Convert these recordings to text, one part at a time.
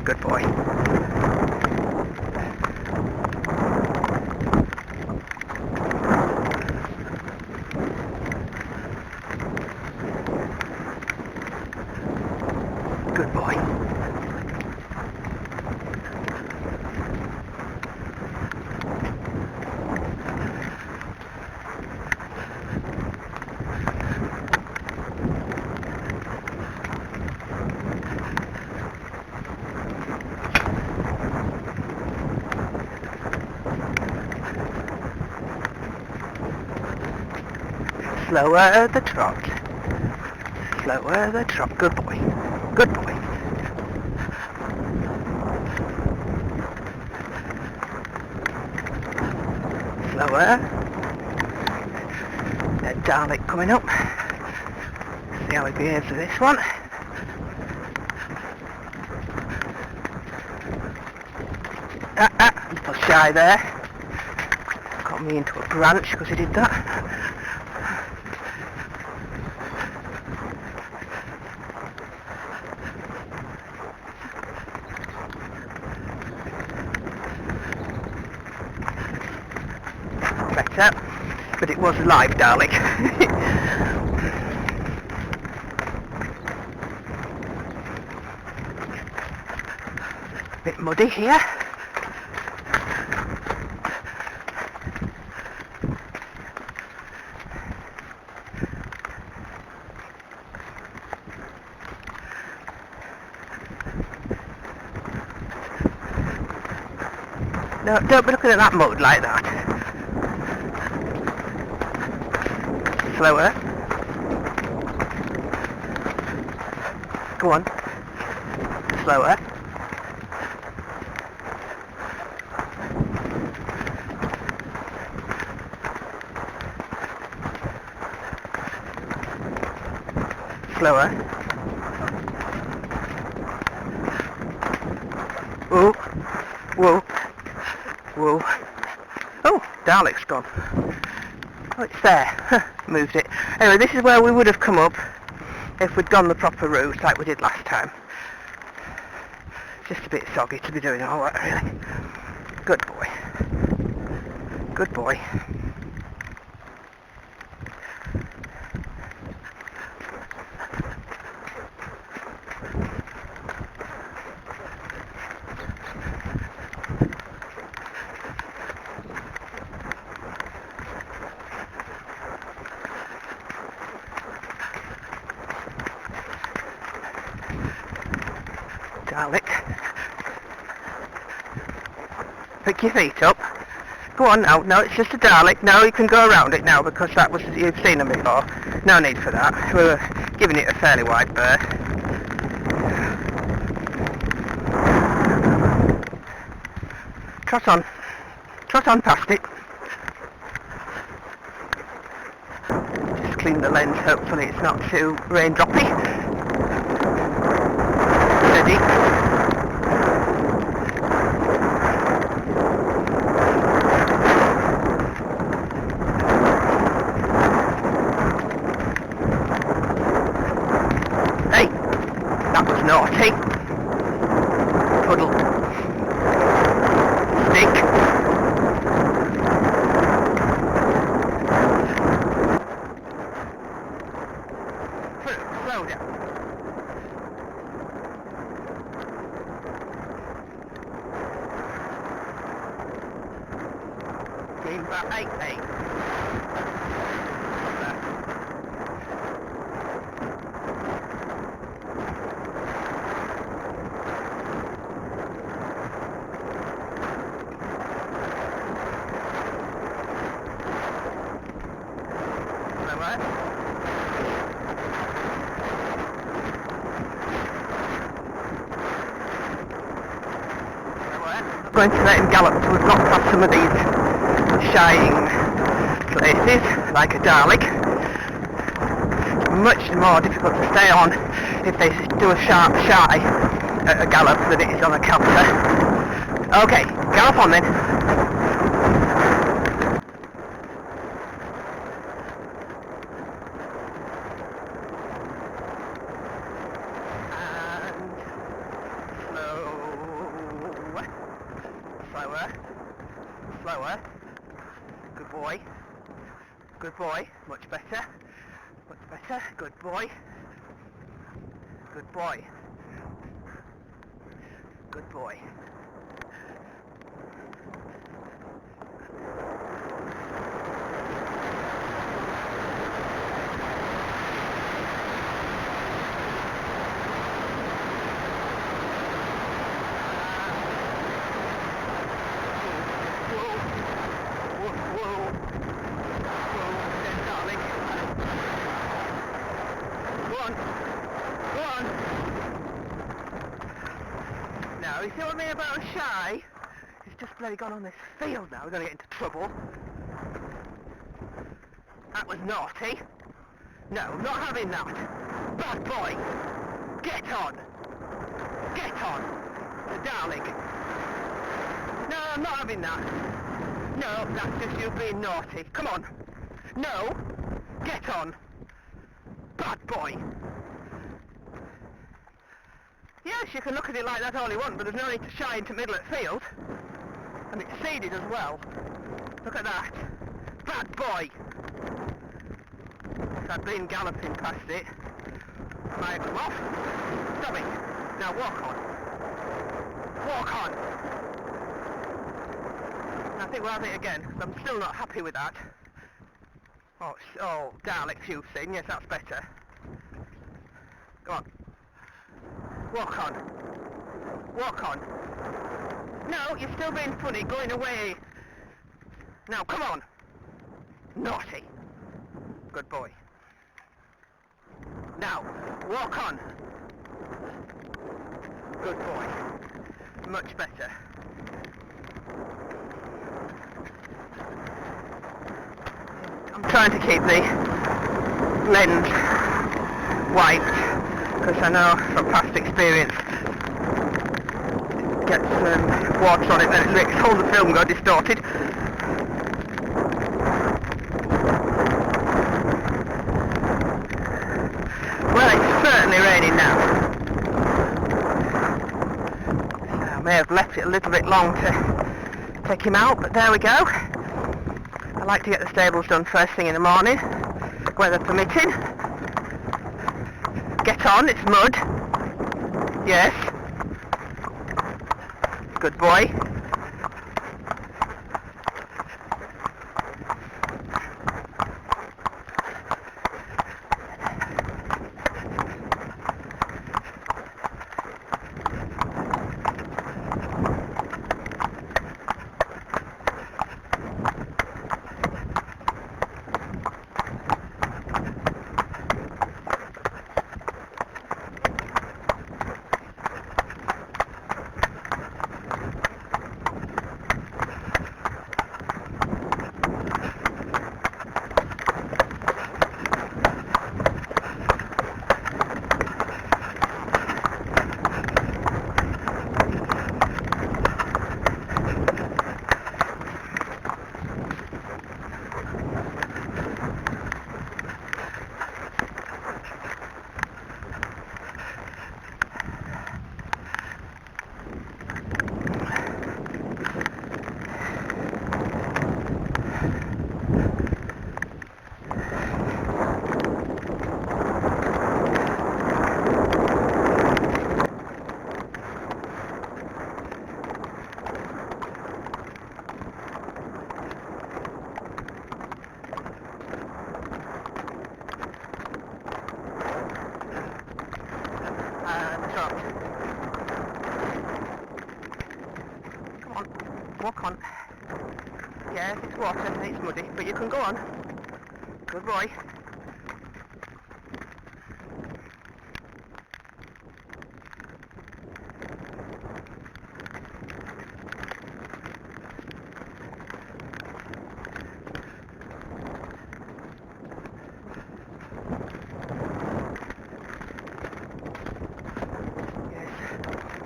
Good boy. Good boy. Slower the trot. Slower the trot. Good boy. Good boy. Slower. That Dalek coming up. See how he behaves with this one. A little shy there. Got me into a branch because he did that. Better, but it was a live Dalek. Bit muddy here. No, don't be looking at that mud like that. Slower. Go on. Slower. Slower. Whoa. Whoa. Whoa. Oh, Dalek's gone. Oh, it's there. Moved it. Anyway, this is where we would have come up if we'd gone the proper route like we did last time. Just a bit soggy to be doing all that, really. Good boy. Good boy. Dalek. Pick your feet up. Go on now. No, it's just a Dalek. No, you can go around it now because that was, you've seen them before. No need for that. We were giving it a fairly wide berth. Trot on. Trot on past it. Just clean the lens. Hopefully it's not too raindroppy. Steady. Naughty. Puddle. Stick. Slow down. Game back 8-8. Going to let him gallop so we've got past some of these shying places like a Dalek. It's much more difficult to stay on if they do a sharp shy at a gallop than it is on a canter. Okay, gallop on then. And slow. slower. Good boy. Good boy. Much better. Much better. Good boy. Good boy. Good boy. Now, you see what I mean about shy? He's just bloody gone on this field now. We're going to get into trouble. That was naughty. No, I'm not having that. Bad boy. Get on. Get on. The darling. No, I'm not having that. No, that's just you being naughty. Come on. No. Get on. Bad boy. Yes, you can look at it like that all you want, but there's no need to shy into middle at field. And it's seeded as well. Look at that. Bad boy! So I've been galloping past it. Might come off. Stop it. Now walk on. Walk on! And I think we'll have it again, 'cause I'm still not happy with that. Oh, Dalek fusing. Yes, that's better. Go on. Walk on. Walk on. No, you're still being funny, going away. Now, come on. Naughty. Good boy. Now, walk on. Good boy. Much better. I'm trying to keep the lens wiped, because I know from past experience it gets water on it, then it makes all the film go distorted. Well, it's certainly raining now. I may have left it a little bit long to take him out, but there we go. I like to get the stables done first thing in the morning, weather permitting. Get on, it's mud. Yes. Good boy. Come on, walk on. Yes, it's water and it's muddy, but you can go on. Good boy.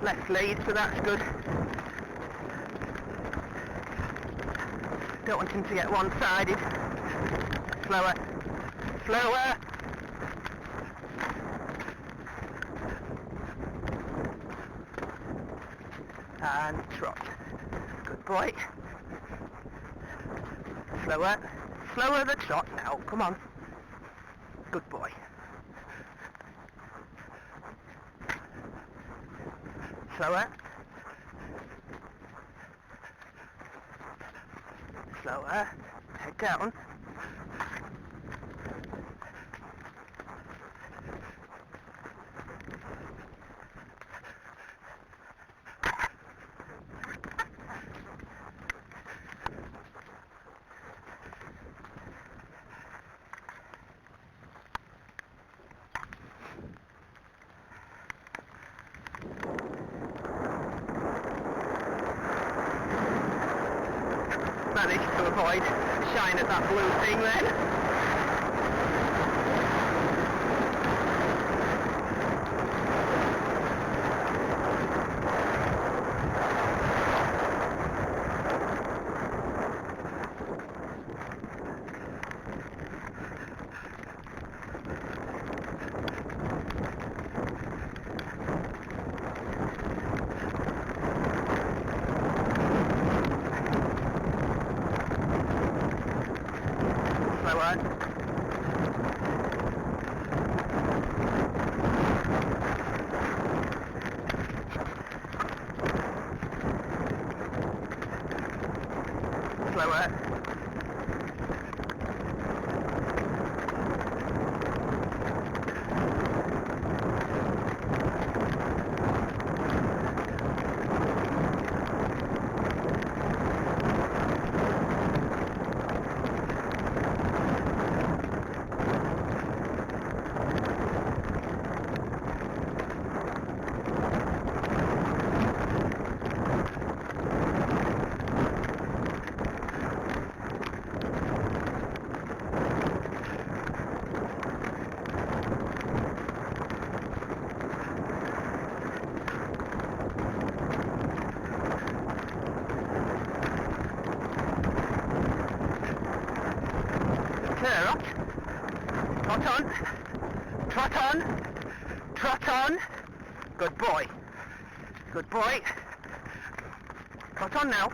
Left lead, so that's good. Don't want him to get one-sided. Slower. Slower! And trot. Good boy. Slower. Slower the trot now. Come on. Good boy. Slower. Slower. Head down. Managed to avoid shine at that blue thing then. Slower. Slower. Trot. Trot on. Trot on. Trot on. Good boy. Good boy. Trot on now.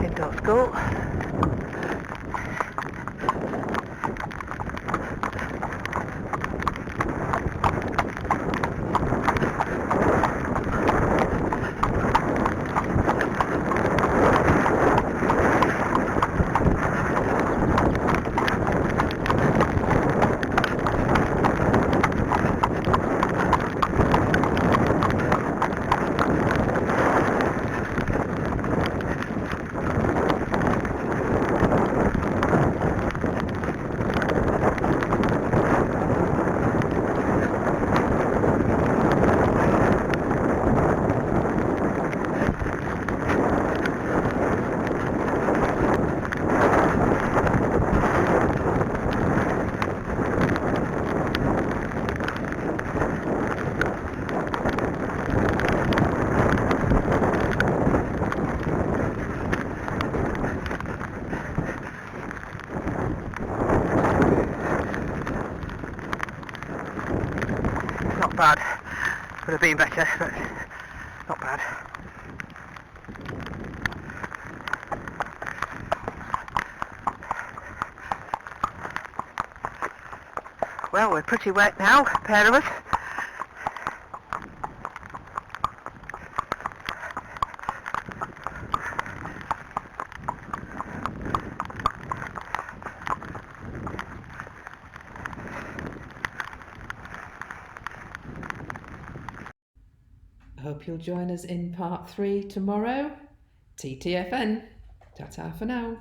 Indoor school. Not bad. Could have been better, but not bad. Well, we're pretty wet now, a pair of us. I hope you'll join us in part 3 tomorrow. TTFN. Ta-ta for now.